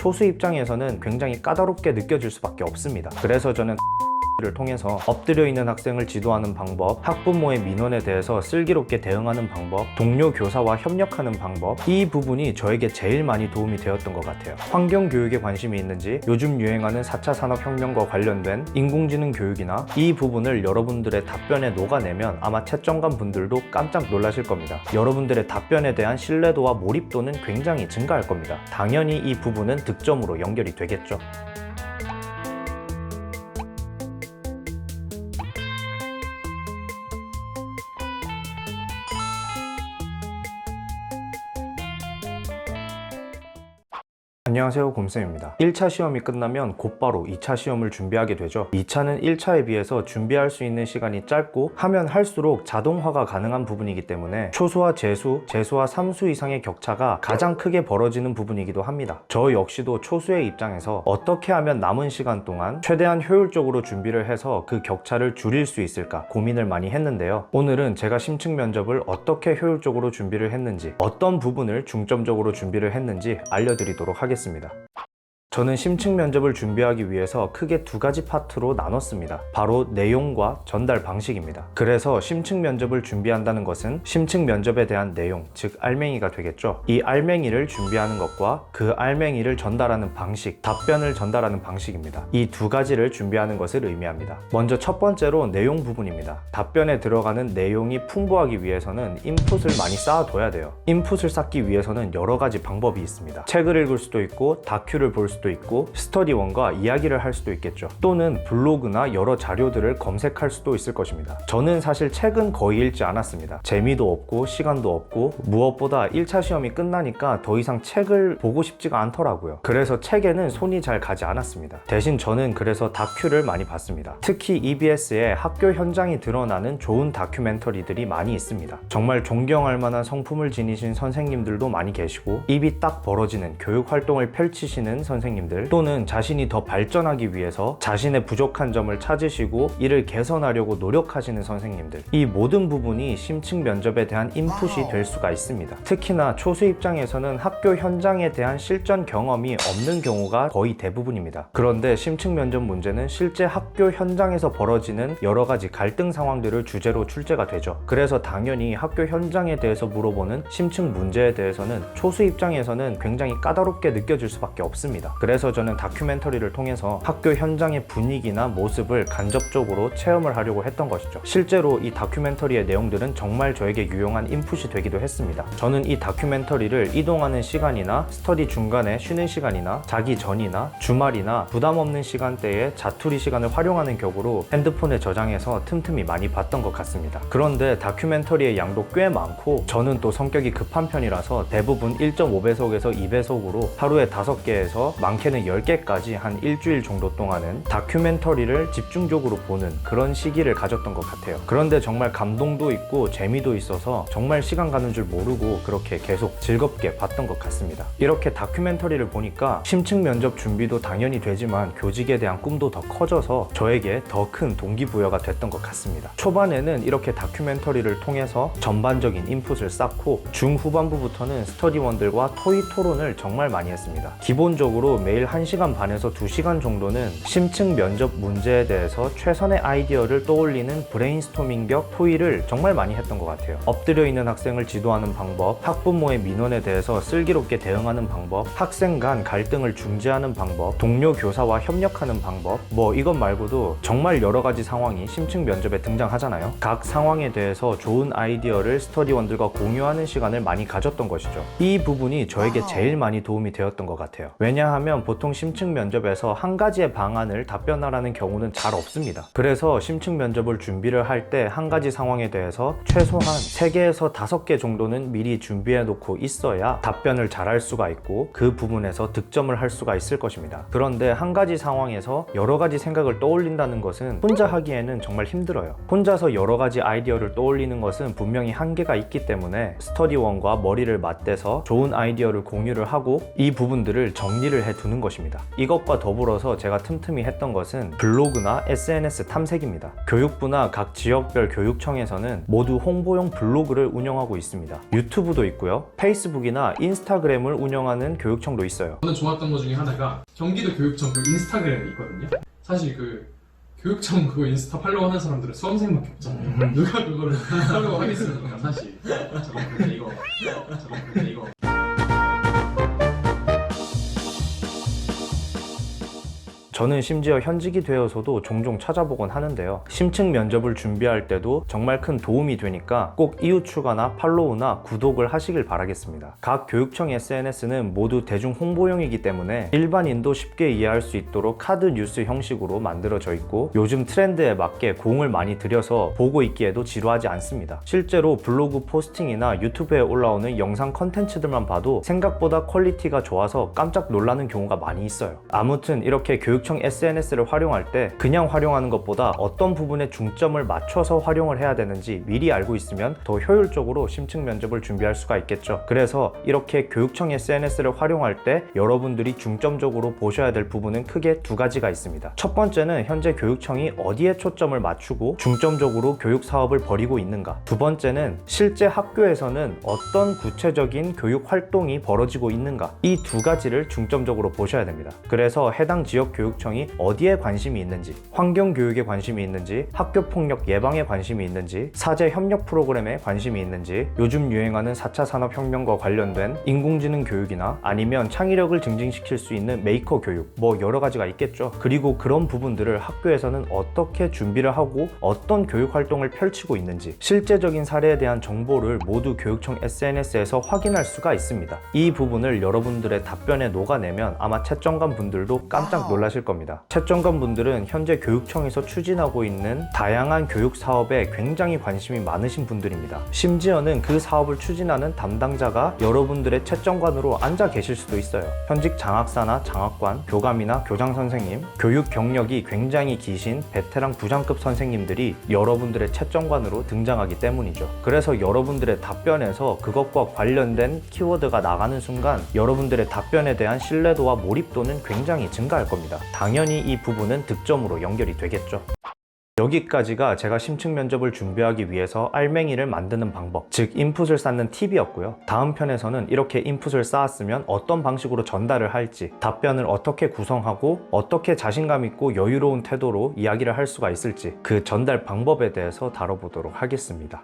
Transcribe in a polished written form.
초수 입장에서는 굉장히 까다롭게 느껴질 수밖에 없습니다. 그래서 저는 를 통해서 엎드려 있는 학생을 지도하는 방법, 학부모의 민원에 대해서 슬기롭게 대응하는 방법, 동료 교사와 협력하는 방법, 이 부분이 저에게 제일 많이 도움이 되었던 것 같아요. 환경교육에 관심이 있는지 요즘 유행하는 4차 산업혁명과 관련된 인공지능 교육이나 이 부분을 여러분들의 답변에 녹아내면 아마 채점관 분들도 깜짝 놀라실 겁니다. 여러분들의 답변에 대한 신뢰도와 몰입도는 굉장히 증가할 겁니다. 당연히 이 부분은 득점으로 연결이 되겠죠. 안녕하세요, 곰쌤입니다. 1차 시험이 끝나면 곧바로 2차 시험을 준비하게 되죠. 2차는 1차에 비해서 준비할 수 있는 시간이 짧고 하면 할수록 자동화가 가능한 부분이기 때문에 초수와 재수, 재수와 삼수 이상의 격차가 가장 크게 벌어지는 부분이기도 합니다. 저 역시도 초수의 입장에서 어떻게 하면 남은 시간 동안 최대한 효율적으로 준비를 해서 그 격차를 줄일 수 있을까 고민을 많이 했는데요. 오늘은 제가 심층 면접을 어떻게 효율적으로 준비를 했는지, 어떤 부분을 중점적으로 준비를 했는지 알려드리도록 하겠습니다. 저는 심층 면접을 준비하기 위해서 크게 두 가지 파트로 나눴습니다. 바로 내용과 전달 방식입니다. 그래서 심층 면접을 준비한다는 것은 심층 면접에 대한 내용, 즉 알맹이가 되겠죠. 이 알맹이를 준비하는 것과 그 알맹이를 전달하는 방식, 답변을 전달하는 방식입니다. 이 두 가지를 준비하는 것을 의미합니다. 먼저 첫 번째로 내용 부분입니다. 답변에 들어가는 내용이 풍부하기 위해서는 인풋을 많이 쌓아둬야 돼요. 인풋을 쌓기 위해서는 여러 가지 방법이 있습니다. 책을 읽을 수도 있고, 다큐를 볼 수도 있고, 스터디원과 이야기를 할 수도 있겠죠. 또는 블로그나 여러 자료들을 검색할 수도 있을 것입니다. 저는 사실 책은 거의 읽지 않았습니다. 재미도 없고 시간도 없고 무엇보다 1차 시험이 끝나니까 더 이상 책을 보고 싶지가 않더라고요. 그래서 책에는 손이 잘 가지 않았습니다. 대신 저는 그래서 다큐를 많이 봤습니다. 특히 EBS에 학교 현장이 드러나는 좋은 다큐멘터리들이 많이 있습니다. 정말 존경할 만한 성품을 지니신 선생님들도 많이 계시고, 입이 딱 벌어지는 교육 활동을 펼치시는 선생님들, 또는 자신이 더 발전하기 위해서 자신의 부족한 점을 찾으시고 이를 개선하려고 노력하시는 선생님들, 이 모든 부분이 심층 면접에 대한 인풋이 될 수가 있습니다. 특히나 초수 입장에서는 학교 현장에 대한 실전 경험이 없는 경우가 거의 대부분입니다. 그런데 심층 면접 문제는 실제 학교 현장에서 벌어지는 여러 가지 갈등 상황들을 주제로 출제가 되죠. 그래서 당연히 학교 현장에 대해서 물어보는 심층 문제에 대해서는 초수 입장에서는 굉장히 까다롭게 느껴질 수밖에 없습니다. 그래서 저는 다큐멘터리를 통해서 학교 현장의 분위기나 모습을 간접적으로 체험을 하려고 했던 것이죠. 실제로 이 다큐멘터리의 내용들은 정말 저에게 유용한 인풋이 되기도 했습니다. 저는 이 다큐멘터리를 이동하는 시간이나 스터디 중간에 쉬는 시간이나 자기 전이나 주말이나 부담 없는 시간대에 자투리 시간을 활용하는 격으로 핸드폰에 저장해서 틈틈이 많이 봤던 것 같습니다. 그런데 다큐멘터리의 양도 꽤 많고, 저는 또 성격이 급한 편이라서 대부분 1.5배속에서 2배속으로 하루에 5개에서 많게는 10개까지 한 일주일 정도 동안은 다큐멘터리를 집중적으로 보는 그런 시기를 가졌던 것 같아요. 그런데 정말 감동도 있고 재미도 있어서 정말 시간 가는 줄 모르고 그렇게 계속 즐겁게 봤던 것 같습니다. 이렇게 다큐멘터리를 보니까 심층 면접 준비도 당연히 되지만 교직에 대한 꿈도 더 커져서 저에게 더 큰 동기부여가 됐던 것 같습니다. 초반에는 이렇게 다큐멘터리를 통해서 전반적인 인풋을 쌓고, 중후반부부터는 스터디원들과 토의 토론을 정말 많이 했습니다. 기본적으로 매일 1시간 반에서 2시간 정도는 심층 면접 문제에 대해서 최선의 아이디어를 떠올리는 브레인스토밍격 토의를 정말 많이 했던 것 같아요. 엎드려 있는 학생을 지도하는 방법, 학부모의 민원에 대해서 슬기롭게 대응하는 방법, 학생 간 갈등을 중재하는 방법, 동료 교사와 협력하는 방법, 이것 말고도 정말 여러 가지 상황이 심층 면접에 등장하잖아요. 각 상황에 대해서 좋은 아이디어를 스터디원들과 공유하는 시간을 많이 가졌던 것이죠. 이 부분이 저에게 제일 많이 도움이 되었던 것 같아요. 왜냐하면 보통 심층 면접에서 한 가지의 방안을 답변하라는 경우는 잘 없습니다. 그래서 심층 면접을 준비를 할 때 한 가지 상황에 대해서 최소한 3개에서 5개 정도는 미리 준비해 놓고 있어야 답변을 잘할 수가 있고 그 부분에서 득점을 할 수가 있을 것입니다. 그런데 한 가지 상황에서 여러 가지 생각을 떠올린다는 것은 혼자 하기에는 정말 힘들어요. 혼자서 여러 가지 아이디어를 떠올리는 것은 분명히 한계가 있기 때문에 스터디원과 머리를 맞대서 좋은 아이디어를 공유를 하고 이 부분들을 정리를 해 두는 것입니다. 이것과 더불어서 제가 틈틈이 했던 것은 블로그나 SNS 탐색입니다. 교육부나 각 지역별 교육청에서는 모두 홍보용 블로그를 운영하고 있습니다. 유튜브도 있고요. 페이스북이나 인스타그램을 운영하는 교육청도 있어요. 저는 좋았던 것 중에 하나가 경기도 교육청 그 인스타그램이 있거든요. 사실 그 교육청 그거 인스타 팔로우 하는 사람들은 수험생밖에 없잖아요. 누가 그거를 팔로우 하겠습니까, 사실. 저는 근데 이거. 저는 심지어 현직이 되어서도 종종 찾아보곤 하는데요. 심층 면접을 준비할 때도 정말 큰 도움이 되니까 꼭 이웃 추가나 팔로우나 구독을 하시길 바라겠습니다. 각 교육청 SNS는 모두 대중 홍보용이기 때문에 일반인도 쉽게 이해할 수 있도록 카드 뉴스 형식으로 만들어져 있고 요즘 트렌드에 맞게 공을 많이 들여서 보고 있기에도 지루하지 않습니다. 실제로 블로그 포스팅이나 유튜브에 올라오는 영상 컨텐츠들만 봐도 생각보다 퀄리티가 좋아서 깜짝 놀라는 경우가 많이 있어요. 아무튼 이렇게 교육청 SNS를 활용할 때 그냥 활용하는 것보다 어떤 부분에 중점을 맞춰서 활용을 해야 되는지 미리 알고 있으면 더 효율적으로 심층 면접을 준비할 수가 있겠죠. 그래서 이렇게 교육청 SNS를 활용할 때 여러분들이 중점적으로 보셔야 될 부분은 크게 두 가지가 있습니다. 첫 번째는 현재 교육청이 어디에 초점을 맞추고 중점적으로 교육 사업을 벌이고 있는가. 두 번째는 실제 학교에서는 어떤 구체적인 교육 활동이 벌어지고 있는가. 이 두 가지를 중점적으로 보셔야 됩니다. 그래서 해당 지역 교육청이 어디에 관심이 있는지, 환경교육에 관심이 있는지, 학교폭력 예방에 관심이 있는지, 사제협력 프로그램에 관심이 있는지, 요즘 유행하는 4차 산업혁명과 관련된 인공지능 교육이나 아니면 창의력을 증진시킬 수 있는 메이커 교육, 뭐 여러 가지가 있겠죠. 그리고 그런 부분들을 학교에서는 어떻게 준비를 하고 어떤 교육 활동을 펼치고 있는지 실제적인 사례에 대한 정보를 모두 교육청 SNS에서 확인할 수가 있습니다. 이 부분을 여러분들의 답변에 녹아내면 아마 채점관 분들도 깜짝 놀라실 겁니다. 채점관 분들은 현재 교육청에서 추진하고 있는 다양한 교육 사업에 굉장히 관심이 많으신 분들입니다. 심지어는 그 사업을 추진하는 담당자가 여러분들의 채점관으로 앉아 계실 수도 있어요. 현직 장학사나 장학관, 교감이나 교장 선생님, 교육 경력이 굉장히 기신 베테랑 부장급 선생님들이 여러분들의 채점관으로 등장하기 때문이죠. 그래서 여러분들의 답변에서 그것과 관련된 키워드가 나가는 순간 여러분들의 답변에 대한 신뢰도와 몰입도는 굉장히 증가할 겁니다. 당연히 이 부분은 득점으로 연결이 되겠죠. 여기까지가 제가 심층 면접을 준비하기 위해서 알맹이를 만드는 방법, 즉 인풋을 쌓는 팁이었고요. 다음 편에서는 이렇게 인풋을 쌓았으면 어떤 방식으로 전달을 할지, 답변을 어떻게 구성하고 어떻게 자신감 있고 여유로운 태도로 이야기를 할 수가 있을지 그 전달 방법에 대해서 다뤄보도록 하겠습니다.